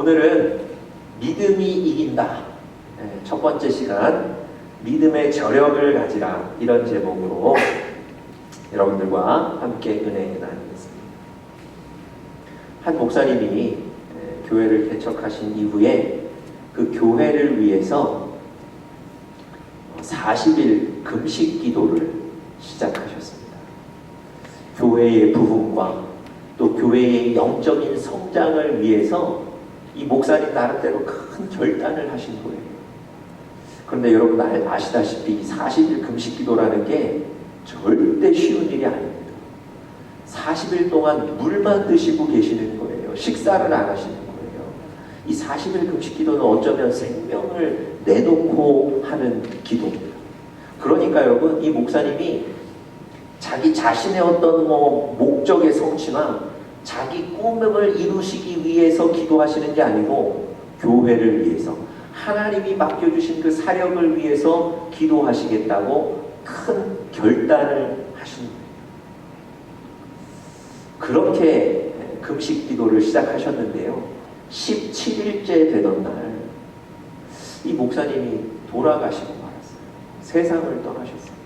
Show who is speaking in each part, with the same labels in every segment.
Speaker 1: 오늘은 믿음이 이긴다. 첫 번째 시간, 믿음의 저력을 가지라. 이런 제목으로 여러분들과 함께 은혜 나누겠습니다. 한 목사님이 교회를 개척하신 이후에 그 교회를 위해서 40일 금식 기도를 시작하셨습니다. 교회의 부흥과 또 교회의 영적인 성장을 위해서 이 목사님 나름대로 큰 결단을 하신 거예요. 그런데 여러분 아시다시피 40일 금식 기도라는 게 절대 쉬운 일이 아닙니다. 40일 동안 물만 드시고 계시는 거예요. 식사를 안 하시는 거예요. 이 40일 금식 기도는 어쩌면 생명을 내놓고 하는 기도입니다. 그러니까 여러분, 이 목사님이 자기 자신의 어떤 목적의 성취나 자기 꿈을 이루시기 위해서 기도하시는 게 아니고 교회를 위해서, 하나님이 맡겨주신 그 사역을 위해서 기도하시겠다고 큰 결단을 하신 거예요. 그렇게 금식 기도를 시작하셨는데요. 17일째 되던 날 이 목사님이 돌아가시고 말았어요. 세상을 떠나셨어요.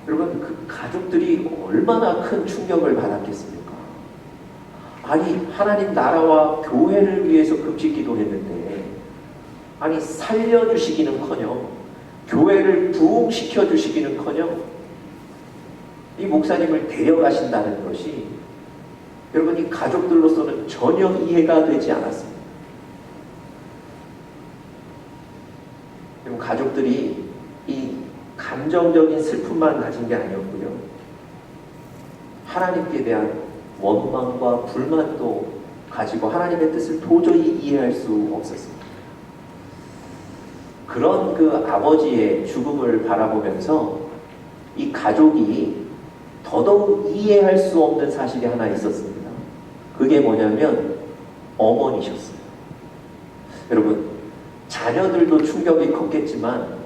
Speaker 1: 여러분, 그 가족들이 얼마나 큰 충격을 받았겠습니까? 아니, 하나님 나라와 교회를 위해서 금식 기도했는데, 아니, 살려주시기는커녕 교회를 부흥시켜 주시기는커녕 이 목사님을 데려가신다는 것이 여러분, 이 가족들로서는 전혀 이해가 되지 않았습니다. 여러분, 가족들이 이 감정적인 슬픔만 가진 게 아니었고요. 하나님께 대한 원망과 불만도 가지고 하나님의 뜻을 도저히 이해할 수 없었습니다. 그런 그 아버지의 죽음을 바라보면서 이 가족이 더더욱 이해할 수 없는 사실이 하나 있었습니다. 그게 뭐냐면 어머니셨어요. 여러분, 자녀들도 충격이 컸겠지만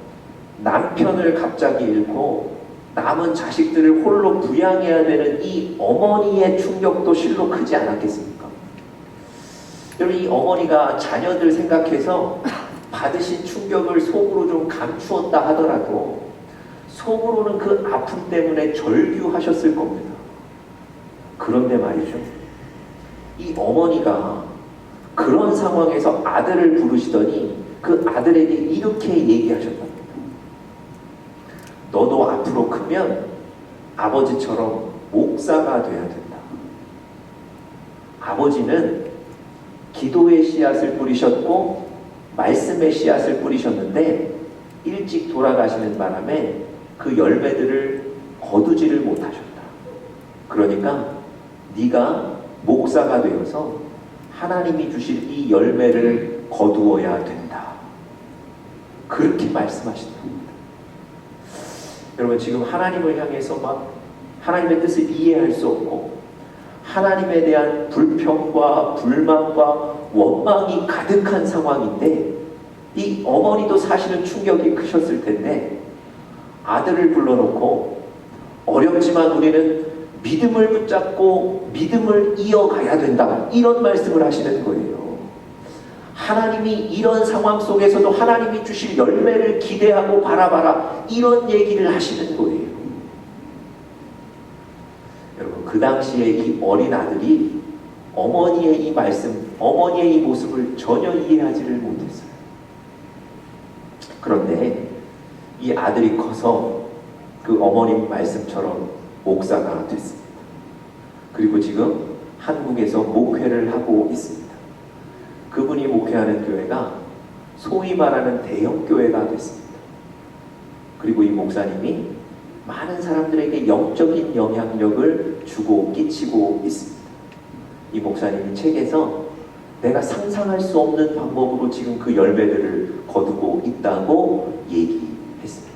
Speaker 1: 남편을 갑자기 잃고 남은 자식들을 홀로 부양해야 되는 이 어머니의 충격도 실로 크지 않았겠습니까? 여러분, 이 어머니가 자녀들 생각해서 받으신 충격을 속으로 좀 감추었다 하더라도 속으로는 그 아픔 때문에 절규하셨을 겁니다. 그런데 말이죠, 이 어머니가 그런 상황에서 아들을 부르시더니 그 아들에게 이렇게 얘기하셨답니다. 너도 앞으로 크면 아버지처럼 목사가 돼야 된다. 아버지는 기도의 씨앗을 뿌리셨고 말씀의 씨앗을 뿌리셨는데 일찍 돌아가시는 바람에 그 열매들을 거두지를 못하셨다. 그러니까 네가 목사가 되어서 하나님이 주실 이 열매를 거두어야 된다. 그렇게 말씀하신다. 여러분, 지금 하나님을 향해서 막 하나님의 뜻을 이해할 수 없고 하나님에 대한 불평과 불만과 원망이 가득한 상황인데 이 어머니도 사실은 충격이 크셨을 텐데 아들을 불러놓고 어렵지만 우리는 믿음을 붙잡고 믿음을 이어가야 된다, 이런 말씀을 하시는 거예요. 하나님이 이런 상황 속에서도 하나님이 주실 열매를 기대하고 바라봐라, 이런 얘기를 하시는 거예요. 여러분, 그 당시에 이 어린 아들이 어머니의 이 말씀, 어머니의 이 모습을 전혀 이해하지를 못했어요. 그런데 이 아들이 커서 그 어머님 말씀처럼 목사가 됐습니다. 그리고 지금 한국에서 목회를 하고 있습니다. 그분이 목회하는 교회가 소위 말하는 대형 교회가 됐습니다. 그리고 이 목사님이 많은 사람들에게 영적인 영향력을 주고 끼치고 있습니다. 이 목사님이 책에서 내가 상상할 수 없는 방법으로 지금 그 열매들을 거두고 있다고 얘기했습니다.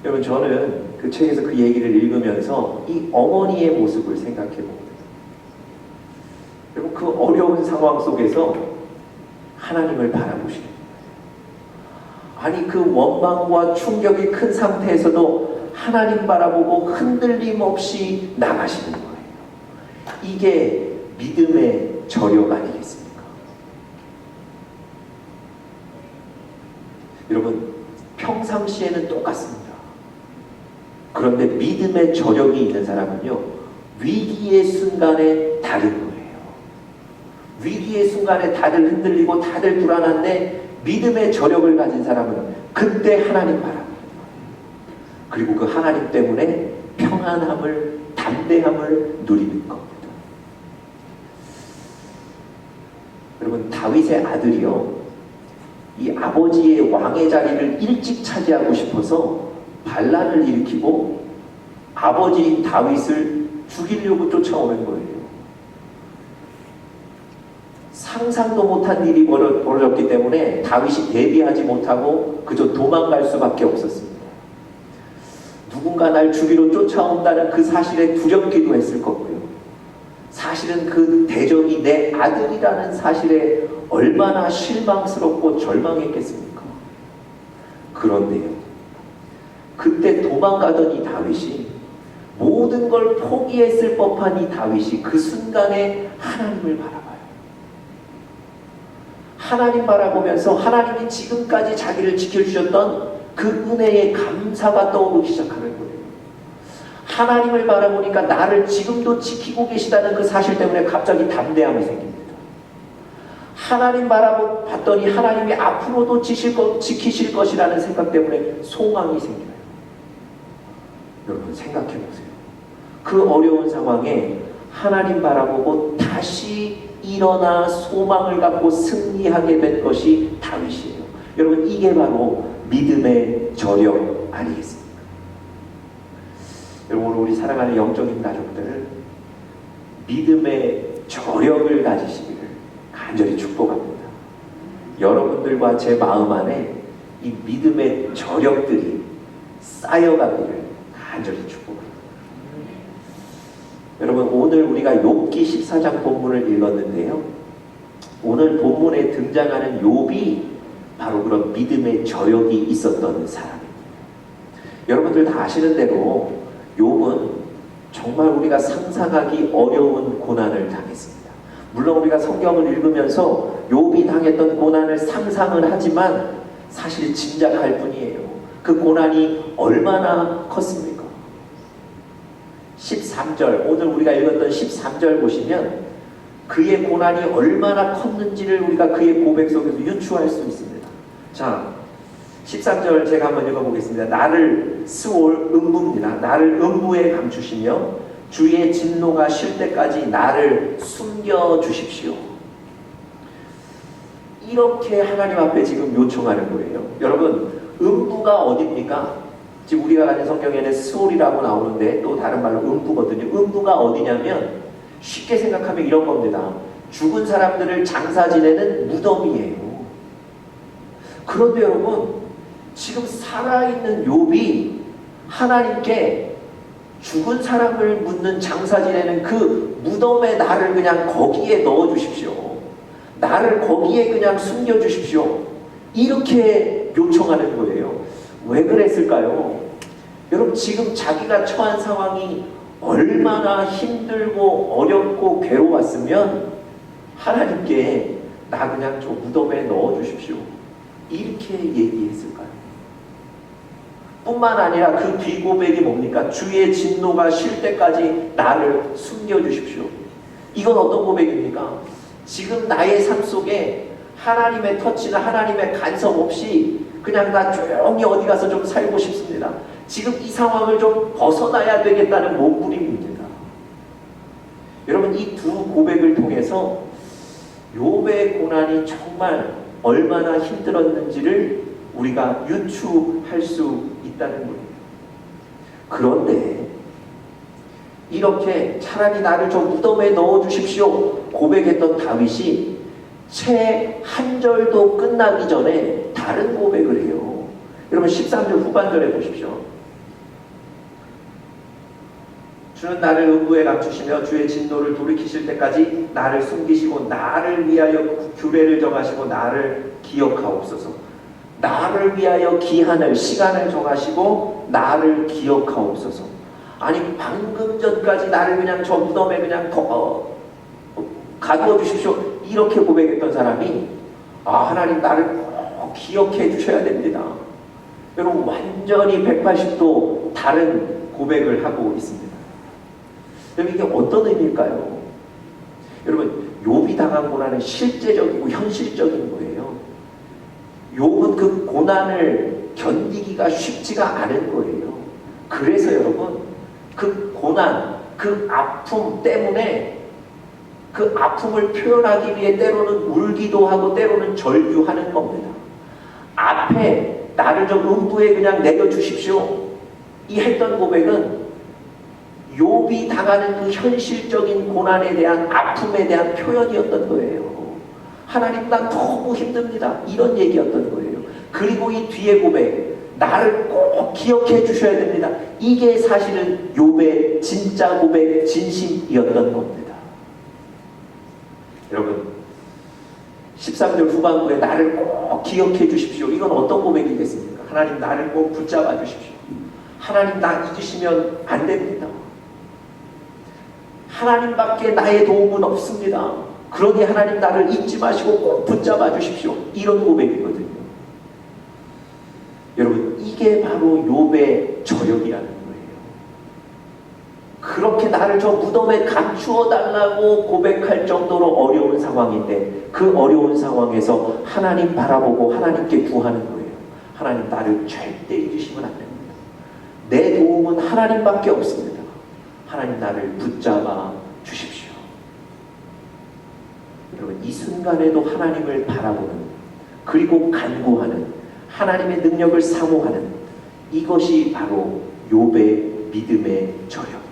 Speaker 1: 여러분, 저는 그 책에서 그 얘기를 읽으면서 이 어머니의 모습을 생각해 봅니다. 여러분, 그 어려운 상황 속에서 하나님을 바라보시는 거예요. 아니, 그 원망과 충격이 큰 상태에서도 하나님 바라보고 흔들림 없이 나가시는 거예요. 이게 믿음의 저력 아니겠습니까? 여러분, 평상시에는 똑같습니다. 그런데 믿음의 저력이 있는 사람은요, 위기의 순간에 다른 거예요. 위기의 순간에 다들 흔들리고 다들 불안한데 믿음의 저력을 가진 사람은 그때 하나님 바라보는 거예요. 그리고 그 하나님 때문에 평안함을, 담대함을 누리는 겁니다. 여러분, 다윗의 아들이요, 이 아버지의 왕의 자리를 일찍 차지하고 싶어서 반란을 일으키고 아버지인 다윗을 죽이려고 쫓아오는 거예요. 상상도 못한 일이 벌어졌기 때문에 다윗이 대비하지 못하고 그저 도망갈 수밖에 없었습니다. 누군가 날 죽이러 쫓아온다는 그 사실에 두렵기도 했을 거고요. 사실은 그 대적이 내 아들이라는 사실에 얼마나 실망스럽고 절망했겠습니까? 그런데요, 그때 도망가던 이 다윗이, 모든 걸 포기했을 법한 이 다윗이 그 순간에 하나님을 바라봐요. 하나님 바라보면서 하나님이 지금까지 자기를 지켜주셨던 그 은혜의 감사가 떠오르기 시작하는 거예요. 하나님을 바라보니까 나를 지금도 지키고 계시다는 그 사실 때문에 갑자기 담대함이 생깁니다. 하나님 바라봤더니 하나님이 앞으로도 지키실 것이라는 생각 때문에 소망이 생겨요. 여러분, 생각해 보세요. 그 어려운 상황에 하나님 바라보고 다시 일어나 소망을 갖고 승리하게 된 것이 다윗이에요. 여러분, 이게 바로 믿음의 저력 아니겠습니까? 여러분, 우리 사랑하는 영적인 가족들, 믿음의 저력을 가지시기를 간절히 축복합니다. 여러분들과 제 마음 안에 이 믿음의 저력들이 쌓여가기를 간절히 축복합니다. 여러분, 오늘 우리가 욥기 14장 본문을 읽었는데요, 오늘 본문에 등장하는 욥이 바로 그런 믿음의 저력이 있었던 사람입니다. 여러분들 다 아시는 대로 욥은 정말 우리가 상상하기 어려운 고난을 당했습니다. 물론 우리가 성경을 읽으면서 욥이 당했던 고난을 상상을 하지만 사실 짐작할 뿐이에요. 그 고난이 얼마나 컸습니까? 13절, 오늘 우리가 읽었던 13절 보시면 그의 고난이 얼마나 컸는지를 우리가 그의 고백 속에서 유추할 수 있습니다. 자, 13절 제가 한번 읽어보겠습니다. 나를 스올, 음부입니다. 나를 음부에 감추시며 주의 진노가 쉴 때까지 나를 숨겨주십시오. 이렇게 하나님 앞에 지금 요청하는 거예요. 여러분, 음부가 어디입니까? 지금 우리가 가진 성경에는 스올이라고 나오는데 또 다른 말로 음부거든요. 음부가 어디냐면 쉽게 생각하면 이런 겁니다. 죽은 사람들을 장사 지내는 무덤이에요. 그런데 여러분, 지금 살아있는 욥이 하나님께 죽은 사람을 묻는 장사 지내는 그 무덤에 나를 그냥 거기에 넣어주십시오. 나를 거기에 그냥 숨겨주십시오. 이렇게 요청하는 거예요. 왜 그랬을까요? 여러분, 지금 자기가 처한 상황이 얼마나 힘들고 어렵고 괴로웠으면 하나님께 나 그냥 저 무덤에 넣어주십시오. 이렇게 얘기했을까요? 뿐만 아니라 그 뒤고백이 뭡니까? 주의 진노가 쉴 때까지 나를 숨겨주십시오. 이건 어떤 고백입니까? 지금 나의 삶 속에 하나님의 터치나 하나님의 간섭 없이 그냥 나 조용히 어디 가서 좀 살고 싶습니다. 지금 이 상황을 좀 벗어나야 되겠다는 몸부림입니다. 여러분, 이 두 고백을 통해서 욥의 고난이 정말 얼마나 힘들었는지를 우리가 유추할 수 있다는 거예요. 그런데 이렇게 차라리 나를 저 무덤에 넣어주십시오 고백했던 다윗이 채 한 절도 끝나기 전에 다른 고백을 해요. 여러분, 13절 후반절에 보십시오. 주는 나를 음부에 감추시며 주의 진노를 돌이키실 때까지 나를 숨기시고 나를 위하여 규례를 정하시고 나를 기억하옵소서. 나를 위하여 기한을, 시간을 정하시고 나를 기억하옵소서. 아니 방금 전까지 나를 그냥 저 무덤에 그냥 가두어 주십시오. 이렇게 고백했던 사람이 하나님 나를 꼭 기억해 주셔야 됩니다. 여러분 완전히 180도 다른 고백을 하고 있습니다. 여러분 이게 어떤 의미일까요? 여러분 욥이 당한 고난은 실제적이고 현실적인 거예요. 욥은 그 고난을 견디기가 쉽지가 않은 거예요. 그래서 여러분 그 고난, 그 아픔 때문에 그 아픔을 표현하기 위해 때로는 울기도 하고 때로는 절규하는 겁니다. 앞에 나를 좀 음부에 그냥 내려주십시오. 이 했던 고백은 욥이 당하는 그 현실적인 고난에 대한 아픔에 대한 표현이었던 거예요. 하나님 난 너무 힘듭니다. 이런 얘기였던 거예요. 그리고 이 뒤에 고백, 나를 꼭 기억해 주셔야 됩니다. 이게 사실은 욥의 진짜 고백, 진심이었던 겁니다. 여러분 13절 후반부에 나를 꼭 기억해 주십시오. 이건 어떤 고백이겠습니까? 하나님 나를 꼭 붙잡아 주십시오. 하나님 나 잊으시면 안 됩니다. 하나님밖에 나의 도움은 없습니다. 그러니 하나님 나를 잊지 마시고 꼭 붙잡아 주십시오. 이런 고백이거든요. 여러분 이게 바로 욥의 저력이라는 거예요. 그렇게 나를 저 무덤에 감추어 달라고 고백할 정도로 어려운 상황인데 그 어려운 상황에서 하나님 바라보고 하나님께 구하는 거예요. 하나님 나를 절대 잊으시면 안 됩니다. 내 도움은 하나님밖에 없습니다. 하나님 나를 붙잡아 주십시오. 여러분 이 순간에도 하나님을 바라보는 그리고 간구하는 하나님의 능력을 사모하는 이것이 바로 욥의 믿음의 저력입니다.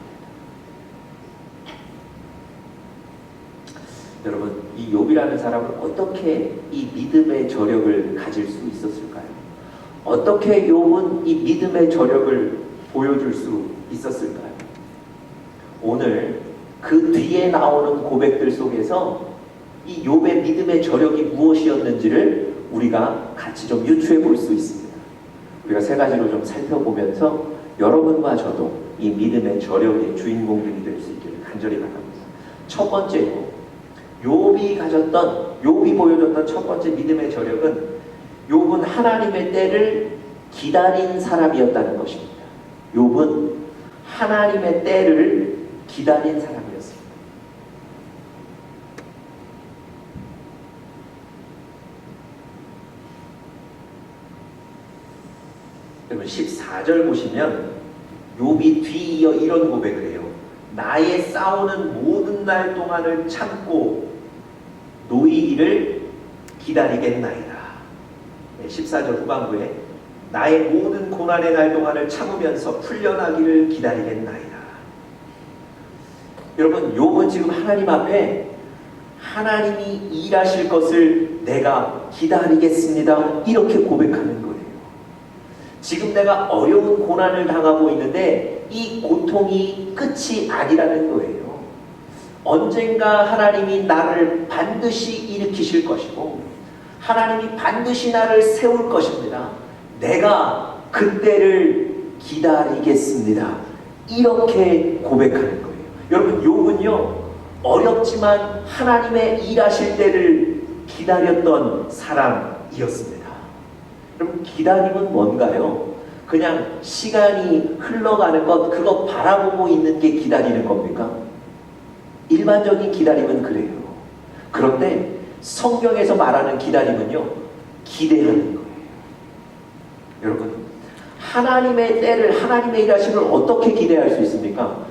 Speaker 1: 여러분 이 욥이라는 사람은 어떻게 이 믿음의 저력을 가질 수 있었을까요? 어떻게 욥은 이 믿음의 저력을 보여줄 수 있었을까요? 오늘 그 뒤에 나오는 고백들 속에서 이 욥의 믿음의 저력이 무엇이었는지를 우리가 같이 좀 유추해 볼 수 있습니다. 우리가 세 가지로 좀 살펴보면서 여러분과 저도 이 믿음의 저력의 주인공들이 될 수 있기를 간절히 바랍니다. 첫 번째로 욥이 보여줬던 첫 번째 믿음의 저력은 욥은 하나님의 때를 기다린 사람이었다는 것입니다. 욥은 하나님의 때를 기다린 사람이었습니다. 여러분 14절 보시면 욥이 뒤이어 이런 고백을 해요. 나의 싸우는 모든 날 동안을 참고 노이기를 기다리겠나이다. 14절 후반부에 나의 모든 고난의 날 동안을 참으면서 풀려나기를 기다리겠나이다. 여러분 욥은 지금 하나님 앞에 하나님이 일하실 것을 내가 기다리겠습니다. 이렇게 고백하는 거예요. 지금 내가 어려운 고난을 당하고 있는데 이 고통이 끝이 아니라는 거예요. 언젠가 하나님이 나를 반드시 일으키실 것이고 하나님이 반드시 나를 세울 것입니다. 내가 그때를 기다리겠습니다. 이렇게 고백하는 거예요. 여러분 욥은요 어렵지만 하나님의 일하실 때를 기다렸던 사람이었습니다. 여러분 기다림은 뭔가요? 그냥 시간이 흘러가는 것 그거 바라보고 있는 게 기다리는 겁니까? 일반적인 기다림은 그래요. 그런데 성경에서 말하는 기다림은요 기대하는 거예요. 여러분 하나님의 때를 하나님의 일하심을 어떻게 기대할 수 있습니까?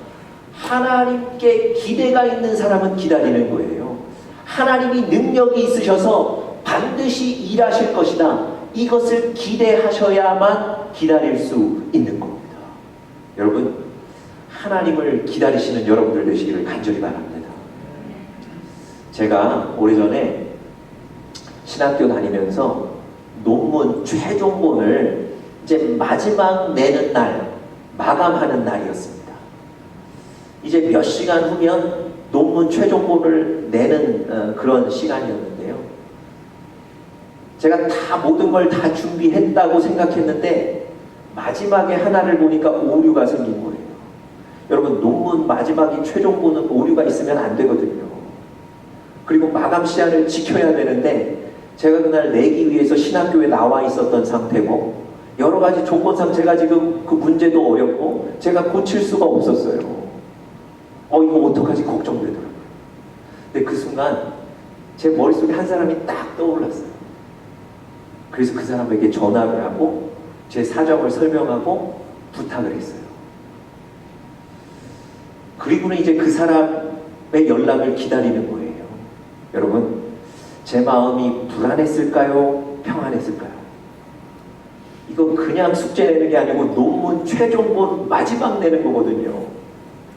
Speaker 1: 하나님께 기대가 있는 사람은 기다리는 거예요. 하나님이 능력이 있으셔서 반드시 일하실 것이다. 이것을 기대하셔야만 기다릴 수 있는 겁니다. 여러분 하나님을 기다리시는 여러분들 되시기를 간절히 바랍니다. 제가 오래전에 신학교 다니면서 논문 최종본을 이제 마지막 내는 날 마감하는 날이었습니다. 이제 몇 시간 후면 논문 최종본을 내는 그런 시간이었는데요. 제가 다 모든 걸 다 준비했다고 생각했는데 마지막에 하나를 보니까 오류가 생긴 거예요. 여러분, 논문 마지막이 최종본은 오류가 있으면 안 되거든요. 그리고 마감 시한을 지켜야 되는데 제가 그날 내기 위해서 신학교에 나와 있었던 상태고 여러 가지 조건상 제가 지금 그 문제도 어렵고 제가 고칠 수가 없었어요. 이거 어떡하지 걱정되더라고요. 근데 그 순간 제 머릿속에 한 사람이 딱 떠올랐어요. 그래서 그 사람에게 전화를 하고 제 사정을 설명하고 부탁을 했어요. 그리고는 이제 그 사람의 연락을 기다리는 거예요. 여러분, 제 마음이 불안했을까요? 평안했을까요? 이거 그냥 숙제 내는 게 아니고 논문 최종본 마지막 내는 거거든요.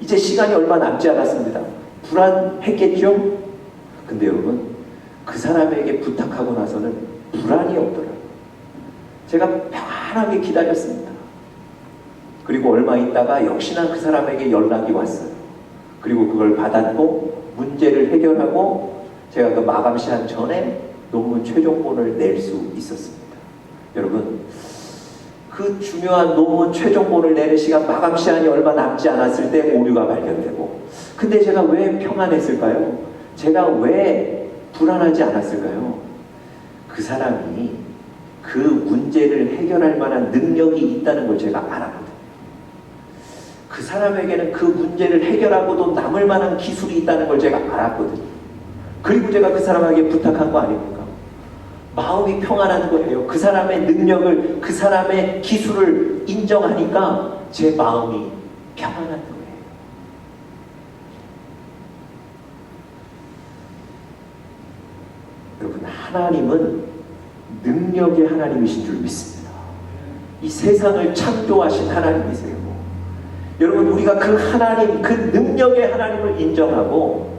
Speaker 1: 이제 시간이 얼마 남지 않았습니다. 불안했겠죠? 근데 여러분, 그 사람에게 부탁하고 나서는 불안이 없더라고요. 제가 편하게 기다렸습니다. 그리고 얼마 있다가 역시나 그 사람에게 연락이 왔어요. 그리고 그걸 받았고 문제를 해결하고 제가 그 마감 시한 전에 논문 최종본을 낼 수 있었습니다. 여러분, 그 중요한 논문 최종본을 내는 시간, 마감 시한이 얼마 남지 않았을 때 오류가 발견되고, 근데 제가 왜 평안했을까요? 제가 왜 불안하지 않았을까요? 그 사람이 그 문제를 해결할 만한 능력이 있다는 걸 제가 알았거든요. 그 사람에게는 그 문제를 해결하고도 남을 만한 기술이 있다는 걸 제가 알았거든요. 그리고 제가 그 사람에게 부탁한 거 아닙니까? 마음이 평안한 거예요. 그 사람의 능력을, 그 사람의 기술을 인정하니까 제 마음이 평안한 거예요. 여러분, 하나님은 능력의 하나님이신 줄 믿습니다. 이 세상을 창조하신 하나님이세요. 여러분, 우리가 그 하나님, 그 능력의 하나님을 인정하고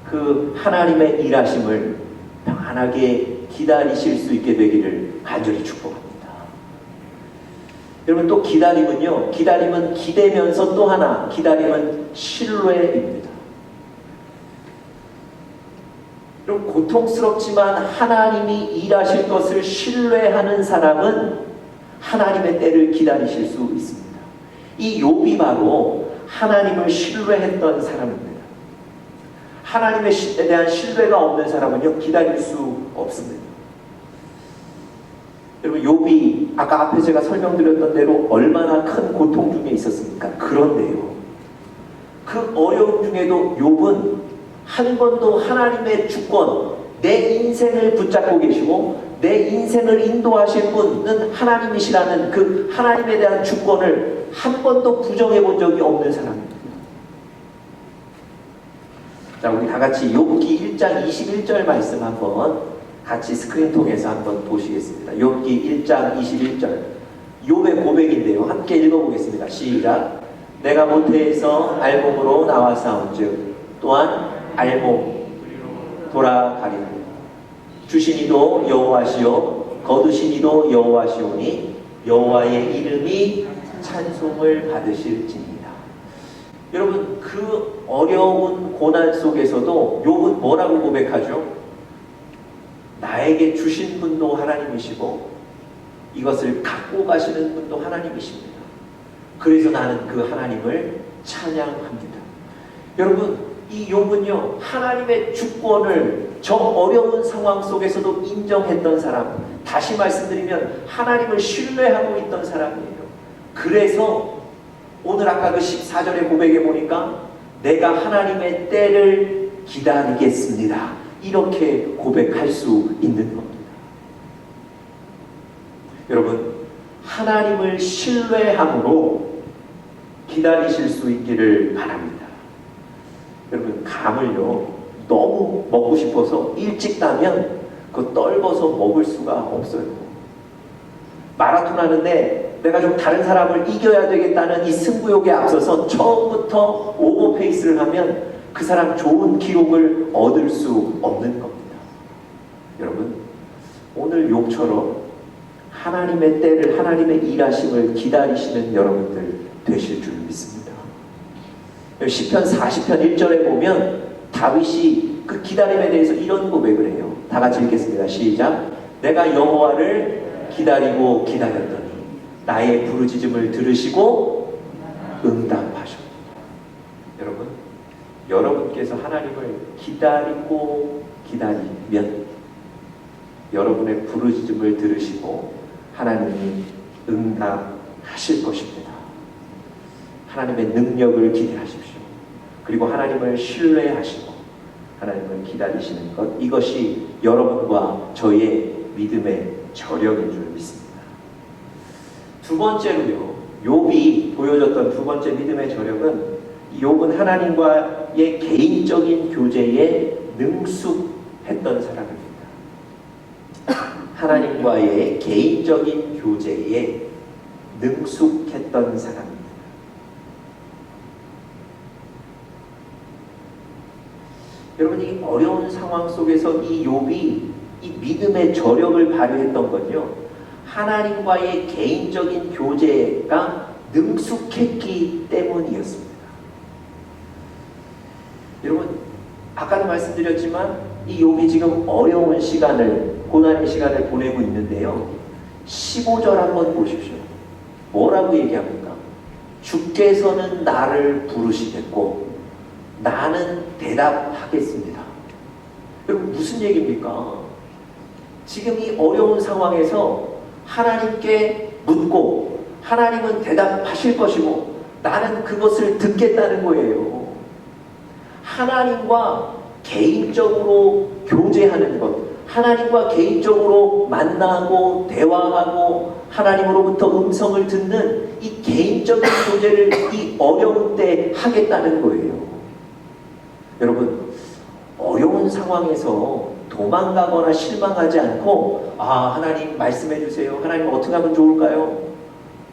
Speaker 1: 그 하나님의 일하심을 편안하게 기다리실 수 있게 되기를 간절히 축복합니다. 여러분, 또 기다림은요, 기다림은 기대면서 또 하나, 기다림은 신뢰입니다. 여러분, 고통스럽지만 하나님이 일하실 것을 신뢰하는 사람은 하나님의 때를 기다리실 수 있습니다. 이 욥이 바로 하나님을 신뢰했던 사람입니다. 하나님에 대한 신뢰가 없는 사람은요, 기다릴 수 없습니다. 여러분, 욥이 아까 앞에 제가 설명드렸던 대로 얼마나 큰 고통 중에 있었습니까? 그런데요, 그 어려움 중에도 욥은 한 번도 하나님의 주권, 내 인생을 붙잡고 계시고 내 인생을 인도하실 분은 하나님이시라는 그 하나님에 대한 주권을 한 번도 부정해 본 적이 없는 사람입니다. 자, 우리 다 같이 욥기 1장 21절 말씀 한번 같이 스크린 통해서 한번 보시겠습니다. 욥기 1장 21절, 욥의 고백인데요. 함께 읽어보겠습니다. 시작. 내가 모태에서 알몸으로 나와사온즉 또한 알몸 돌아가리라. 주시니도 여호와시요 거두시니도 여호와시오니 여호와의 이름이 찬송을 받으실지니라. 여러분, 그 어려운 고난 속에서도 욥은 뭐라고 고백하죠? 나에게 주신 분도 하나님이시고 이것을 갖고 가시는 분도 하나님이십니다. 그래서 나는 그 하나님을 찬양합니다. 여러분, 이 욥은요, 하나님의 주권을 저 어려운 상황 속에서도 인정했던 사람, 다시 말씀드리면 하나님을 신뢰하고 있던 사람이에요. 그래서 오늘 아까 그 14절의 고백에 보니까 내가 하나님의 때를 기다리겠습니다, 이렇게 고백할 수 있는 겁니다. 여러분, 하나님을 신뢰함으로 기다리실 수 있기를 바랍니다. 여러분, 감을요, 너무 먹고 싶어서 일찍 따면 그거 떨궈서 먹을 수가 없어요. 마라톤 하는데 내가 좀 다른 사람을 이겨야 되겠다는 이 승부욕에 앞서서 처음부터 오버페이스를 하면 그 사람 좋은 기록을 얻을 수 없는 겁니다. 여러분, 오늘 욥처럼 하나님의 때를, 하나님의 일하심을 기다리시는 여러분들 되실 줄 믿습니다. 시편 40편 1절에 보면 다윗이 그 기다림에 대해서 이런 고백을 해요. 다 같이 읽겠습니다. 시작. 내가 여호와를 기다리고 기다렸더니 나의 부르짖음을 들으시고 응답하셨다. 여러분께서 하나님을 기다리고 기다리면 여러분의 부르짖음을 들으시고 하나님이 응답하실 것입니다. 하나님의 능력을 기대하십시오. 그리고 하나님을 신뢰하시고 하나님을 기다리시는 것, 이것이 여러분과 저의 믿음의 저력인 줄 믿습니다. 두 번째로요, 욥이 보여줬던 두 번째 믿음의 저력은, 욥은 하나님과의 개인적인 교제에 능숙했던 사람입니다. 하나님과의 개인적인 교제에 능숙했던 사람입니다. 여러분, 이 어려운 상황 속에서 이 욥이 이 믿음의 저력을 발휘했던 건요, 하나님과의 개인적인 교제가 능숙했기 때문이었습니다. 여러분, 아까도 말씀드렸지만 이 욥이 지금 어려운 시간을, 고난의 시간을 보내고 있는데요, 15절 한번 보십시오. 뭐라고 얘기합니까? 주께서는 나를 부르시겠고 나는 대답하겠습니다. 여러분, 무슨 얘기입니까? 지금 이 어려운 상황에서 하나님께 묻고 하나님은 대답하실 것이고 나는 그것을 듣겠다는 거예요. 하나님과 개인적으로 교제하는 것, 하나님과 개인적으로 만나고 대화하고 하나님으로부터 음성을 듣는 이 개인적인 교제를 이 어려운 때 하겠다는 거예요. 여러분, 어려운 상황에서 도망가거나 실망하지 않고, 하나님 말씀해 주세요. 하나님 어떻게 하면 좋을까요?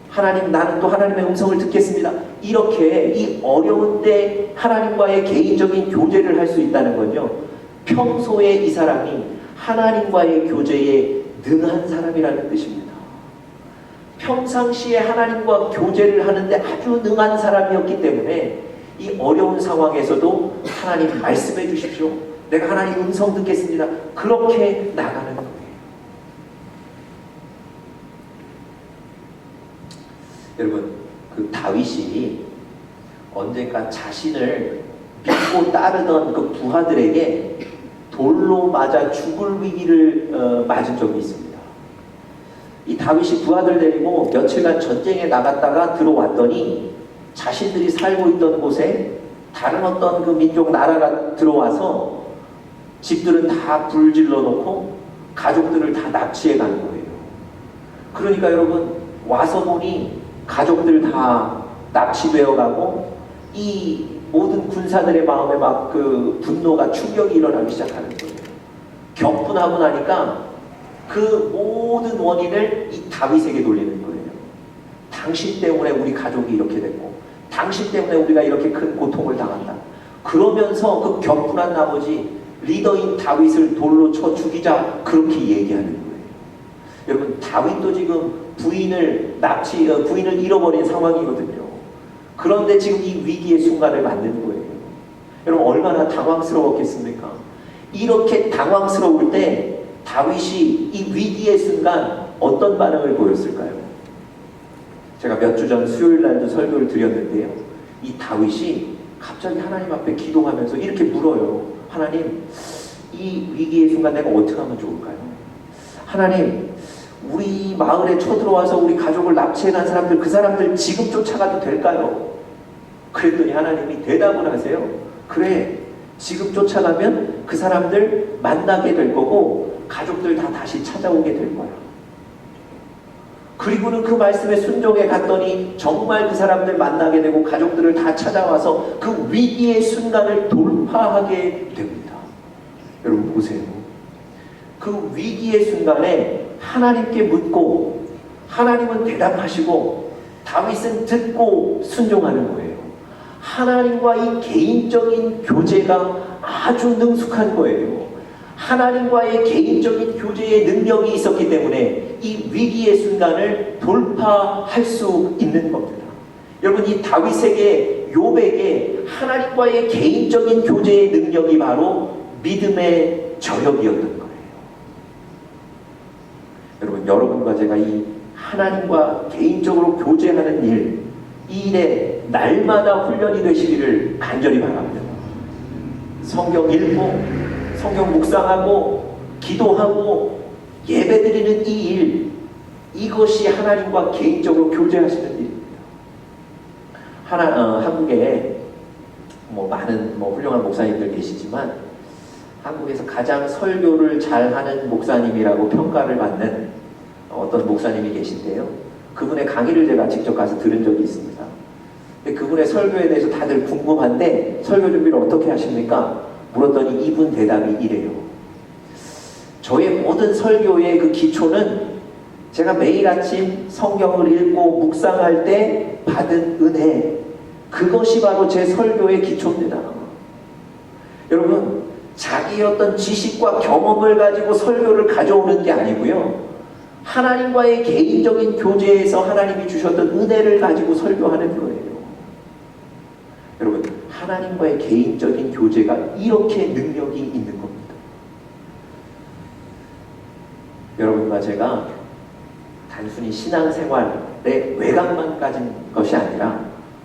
Speaker 1: 하나님, 나는 또 하나님의 음성을 듣겠습니다. 이렇게 이 어려운 때 하나님과의 개인적인 교제를 할 수 있다는 건요, 평소에 이 사람이 하나님과의 교제에 능한 사람이라는 뜻입니다. 평상시에 하나님과 교제를 하는데 아주 능한 사람이었기 때문에 이 어려운 상황에서도 하나님 말씀해 주십시오. 내가 하나님 음성 듣겠습니다. 그렇게 나가는 거예요. 여러분, 그 다윗이 언젠가 자신을 믿고 따르던 그 부하들에게 돌로 맞아 죽을 위기를 맞은 적이 있습니다. 이 다윗이 부하들 데리고 며칠간 전쟁에 나갔다가 들어왔더니 자신들이 살고 있던 곳에 다른 어떤 그 민족 나라가 들어와서 집들은 다 불질러 놓고 가족들을 다 납치해 간 거예요. 그러니까 여러분, 와서 보니 가족들 다 납치되어 가고 이 모든 군사들의 마음에 막 그 분노가, 충격이 일어나기 시작하는 거예요. 격분하고 나니까 그 모든 원인을 이 다윗에게 돌리는 거예요. 당신 때문에 우리 가족이 이렇게 됐고 당신 때문에 우리가 이렇게 큰 고통을 당한다. 그러면서 그 격분한 나머지 리더인 다윗을 돌로 쳐 죽이자, 그렇게 얘기하는 거예요. 여러분, 다윗도 지금 부인을 잃어버린 상황이거든요. 그런데 지금 이 위기의 순간을 맞는 거예요. 여러분, 얼마나 당황스러웠겠습니까? 이렇게 당황스러울 때 다윗이 이 위기의 순간 어떤 반응을 보였을까요? 제가 몇 주 전 수요일 날도 설교를 드렸는데요, 이 다윗이 갑자기 하나님 앞에 기도하면서 이렇게 물어요. 하나님, 이 위기의 순간 내가 어떻게 하면 좋을까요? 하나님, 우리 마을에 쳐들어와서 우리 가족을 납치해간 사람들, 그 사람들 지금 쫓아가도 될까요? 그랬더니 하나님이 대답을 하세요. 그래, 지금 쫓아가면 그 사람들 만나게 될 거고 가족들 다 다시 찾아오게 될 거야. 그리고는 그 말씀에 순종해 갔더니 정말 그 사람들 만나게 되고 가족들을 다 찾아와서 그 위기의 순간을 돌파하게 됩니다. 여러분 보세요. 그 위기의 순간에 하나님께 묻고 하나님은 대답하시고 다윗은 듣고 순종하는 거예요. 하나님과 이 개인적인 교제가 아주 능숙한 거예요. 하나님과의 개인적인 교제의 능력이 있었기 때문에 이 위기의 순간을 돌파할 수 있는 겁니다. 여러분, 이 다윗에게, 욥에게 하나님과의 개인적인 교제의 능력이 바로 믿음의 저력이었던 거예요. 여러분, 여러분과 제가 이 하나님과 개인적으로 교제하는 일, 이 일에 날마다 훈련이 되시기를 간절히 바랍니다. 성경 읽고 성경 묵상하고 기도하고 예배드리는 이 일, 이것이 하나님과 개인적으로 교제하시는 일입니다. 한국에 많은 훌륭한 목사님들 계시지만 한국에서 가장 설교를 잘하는 목사님이라고 평가를 받는 어떤 목사님이 계신데요. 그분의 강의를 제가 직접 가서 들은 적이 있습니다. 근데 그분의 설교에 대해서 다들 궁금한데 설교 준비를 어떻게 하십니까? 물었더니 이분 대답이 이래요. 저의 모든 설교의 그 기초는 제가 매일 아침 성경을 읽고 묵상할 때 받은 은혜, 그것이 바로 제 설교의 기초입니다. 여러분, 자기의 어떤 지식과 경험을 가지고 설교를 가져오는 게 아니고요, 하나님과의 개인적인 교제에서 하나님이 주셨던 은혜를 가지고 설교하는 거예요. 여러분, 하나님과의 개인적인 교제가 이렇게 능력이 있는 겁니다. 여러분과 제가 단순히 신앙생활의 외관만 가진 것이 아니라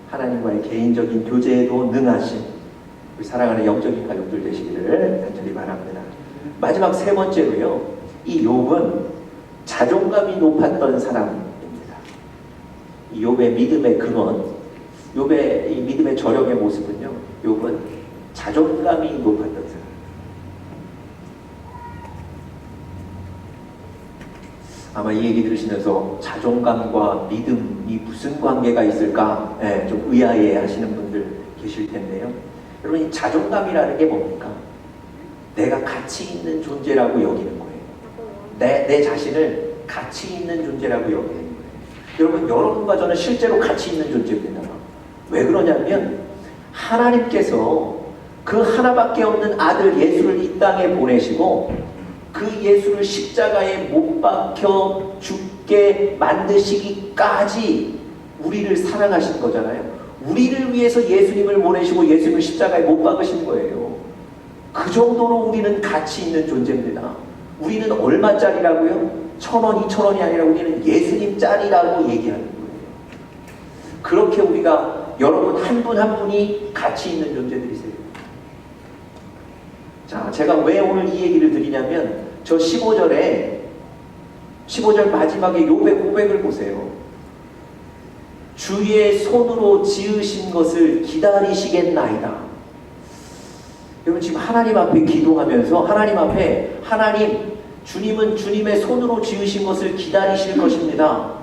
Speaker 1: 하나님과의 개인적인 교제에도 능하신 우리 사랑하는 영적인 가족들 되시기를 간절히 바랍니다. 마지막 세 번째로요, 이 욥은 자존감이 높았던 사람입니다. 이 욥의 믿음의 근원, 욥의 이 믿음의 저력의 모습은요, 욥은 자존감이 높았던 사람. 아마 이 얘기 들으시면서 자존감과 믿음이 무슨 관계가 있을까 좀 의아해 하시는 분들 계실 텐데요. 여러분, 이 자존감이라는 게 뭡니까? 내가 가치 있는 존재라고 여기는 거예요. 내 자신을 가치 있는 존재라고 여기는 거예요. 여러분, 여러분과 저는 실제로 가치 있는 존재입니다. 왜 그러냐면 하나님께서 그 하나밖에 없는 아들 예수를 이 땅에 보내시고 그 예수를 십자가에 못 박혀 죽게 만드시기까지 우리를 사랑하신 거잖아요. 우리를 위해서 예수님을 보내시고 예수님을 십자가에 못 박으신 거예요. 그 정도로 우리는 가치 있는 존재입니다. 우리는 얼마짜리라고요? 1,000원, 2,000원이 아니라 우리는 예수님짜리라고 얘기하는 거예요. 그렇게 우리가 여러분 한 분 한 분이 가치 있는 존재들이세요. 자, 제가 왜 오늘 이 얘기를 드리냐면 저 15절 마지막에 욥의 고백을 보세요. 주의 손으로 지으신 것을 기다리시겠나이다. 여러분, 지금 하나님 앞에 기도하면서 하나님 앞에 주님은 주님의 손으로 지으신 것을 기다리실 것입니다.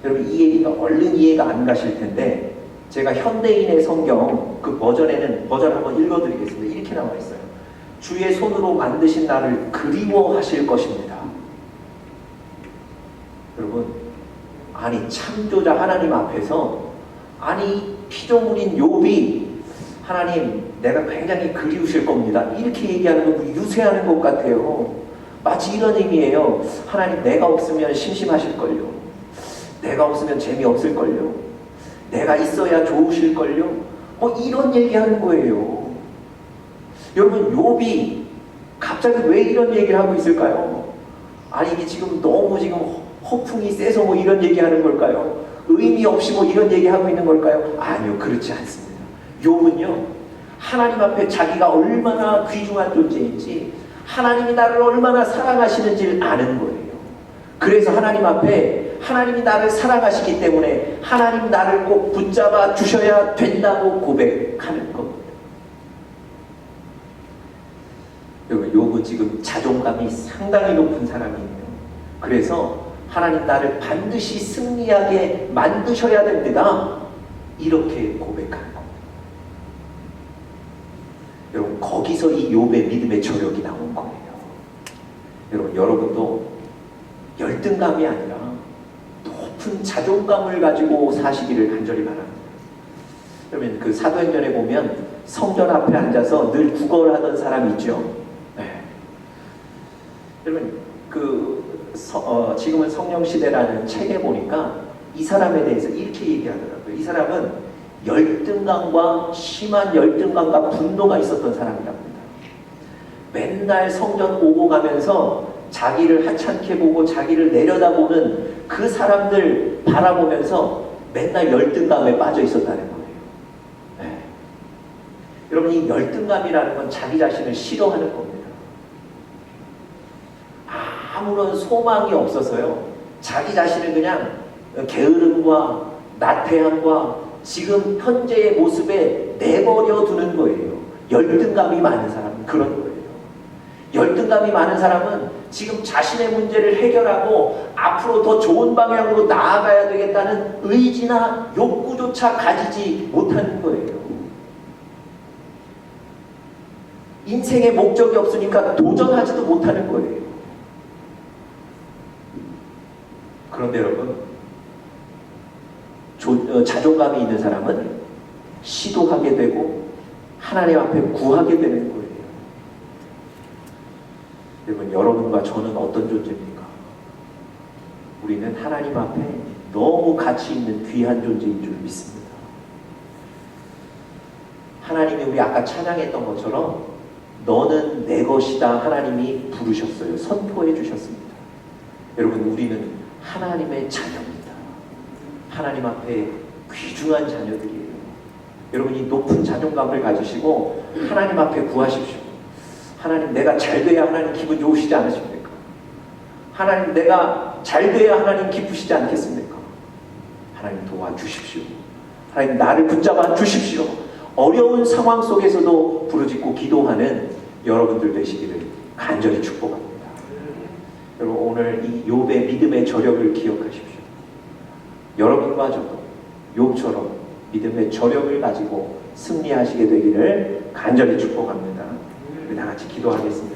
Speaker 1: 여러분, 이 얘기가 얼른 이해가 안 가실 텐데 제가 현대인의 성경 그 버전 한번 읽어드리겠습니다. 이렇게 나와 있어요. 주의 손으로 만드신 나를 그리워하실 것입니다. 여러분, 아니 창조자 하나님 앞에서 피조물인 욥이 하나님 내가 굉장히 그리우실 겁니다. 이렇게 얘기하는 거 유세하는 것 같아요. 마치 이런 의미예요. 하나님 내가 없으면 심심하실걸요. 내가 없으면 재미없을걸요. 내가 있어야 좋으실걸요. 이런 얘기하는 거예요. 여러분, 욥이 갑자기 왜 이런 얘기를 하고 있을까요? 아니 이게 지금 너무 허풍이 세서 이런 얘기하는 걸까요? 의미 없이 이런 얘기하고 있는 걸까요? 아니요, 그렇지 않습니다. 욥은요, 하나님 앞에 자기가 얼마나 귀중한 존재인지, 하나님이 나를 얼마나 사랑하시는지를 아는 거예요. 그래서 하나님 앞에 하나님이 나를 사랑하시기 때문에 하나님 나를 꼭 붙잡아 주셔야 된다고 고백하는 겁니다. 여러분, 욥은 지금 자존감이 상당히 높은 사람이에요. 그래서 하나님 나를 반드시 승리하게 만드셔야 됩니다. 이렇게 고백하는 겁니다. 여러분, 거기서 이 욥의 믿음의 저력이 나온 거예요. 여러분도 열등감이 아니라 높은 자존감을 가지고 사시기를 간절히 바랍니다. 여러분, 그 사도행전에 보면 성전 앞에 앉아서 늘 구걸하던 사람이 있죠. 네. 여러분, 지금은 성령시대라는 책에 보니까 이 사람에 대해서 이렇게 얘기하더라고요. 이 사람은 열등감과 심한 열등감과 분노가 있었던 사람이라고 합니다. 맨날 성전 오고 가면서 자기를 하찮게 보고 자기를 내려다보는 그 사람들 바라보면서 맨날 열등감에 빠져 있었다는 거예요. 네. 여러분, 이 열등감이라는 건 자기 자신을 싫어하는 겁니다. 아무런 소망이 없어서요, 자기 자신을 그냥 게으름과 나태함과 지금 현재의 모습에 내버려 두는 거예요. 열등감이 많은 사람은 그런 거예요. 열등감이 많은 사람은 지금 자신의 문제를 해결하고 앞으로 더 좋은 방향으로 나아가야 되겠다는 의지나 욕구조차 가지지 못하는 거예요. 인생의 목적이 없으니까 도전하지도 못하는 거예요. 그런데 여러분, 자존감이 있는 사람은 시도하게 되고 하나님 앞에 구하게 되는 거예요. 여러분, 여러분과 저는 어떤 존재입니까? 우리는 하나님 앞에 너무 가치 있는 귀한 존재인 줄 믿습니다. 하나님이 우리 아까 찬양했던 것처럼 너는 내 것이다 하나님이 부르셨어요. 선포해 주셨습니다. 여러분, 우리는 하나님의 자녀입니다. 하나님 앞에 귀중한 자녀들이에요. 여러분이 높은 자존감을 가지시고 하나님 앞에 구하십시오. 하나님, 내가 잘 돼야 하나님 기분 좋으시지 않으십니까? 하나님, 내가 잘 돼야 하나님 기쁘시지 않겠습니까? 하나님, 도와주십시오. 하나님, 나를 붙잡아 주십시오. 어려운 상황 속에서도 부르짖고 기도하는 여러분들 되시기를 간절히 축복합니다. 여러분, 오늘 이 욥의 믿음의 저력을 기억하십시오. 여러분과 저도 욥처럼 믿음의 저력을 가지고 승리하시게 되기를 간절히 축복합니다. 우리 다 같이 기도하겠습니다.